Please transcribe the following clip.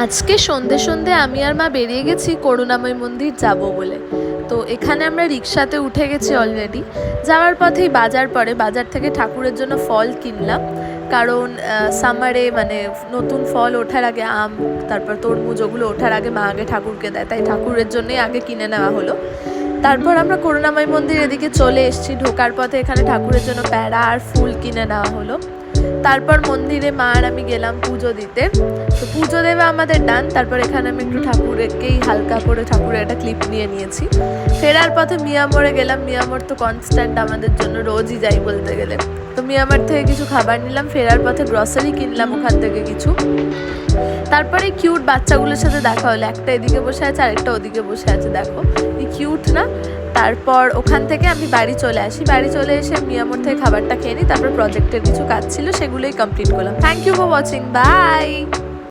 আজকে সন্ধে সন্ধে আমি আর মা বেরিয়ে গেছি করুণাময় মন্দির যাব বলে। তো এখানে আমরা রিক্সাতে উঠে গেছি অলরেডি। যাওয়ার পথেই বাজার পড়ে, বাজার থেকে ঠাকুরের জন্য ফল কিনলাম। কারণ সামারে মানে নতুন ফল ওঠার আগে আম, তারপর তরমুজ, ওগুলো ওঠার আগে মা আগে ঠাকুরকে দেয়, তাই ঠাকুরের জন্যই আগে কিনে নেওয়া হলো। তারপর আমরা করুণাময় মন্দির এদিকে চলে এসেছি। ঢোকার পথে এখানে ঠাকুরের জন্য প্যাড়া আর ফুল কিনে নেওয়া হলো। তারপর মন্দিরে মা আর আমি গেলাম পুজো দিতে। তো পুজো দেবে আমাদের ডান। তারপর এখানে আমি একটু ঠাকুরকেই হালকা করে ঠাকুরের একটা ক্লিপ নিয়ে নিয়েছি। ফেরার পথে মিয়ামোড়ে গেলাম। মিয়ামোড় তো কনস্ট্যান্ট আমাদের জন্য, রোজই যাই বলতে গেলে। তো মিয়ামোড় থেকে কিছু খাবার নিলাম, ফেরার পথে গ্রসারি কিনলাম ওখান থেকে কিছু। তারপরে কিউট বাচ্চাগুলোর সাথে দেখা হলো, একটা এদিকে বসে আছে আরেকটা ওদিকে বসে আছে, দেখো এই কিউট না। তারপর ওখান থেকে আমি বাড়ি চলে আসি। বাড়ি চলে এসে মিয়ামোড় থেকে খাবারটা খেয়ে নিই। তারপর প্রজেক্টের কিছু কাজ ছিল, সেগুলোই কমপ্লিট করলাম। Thank you for watching, by.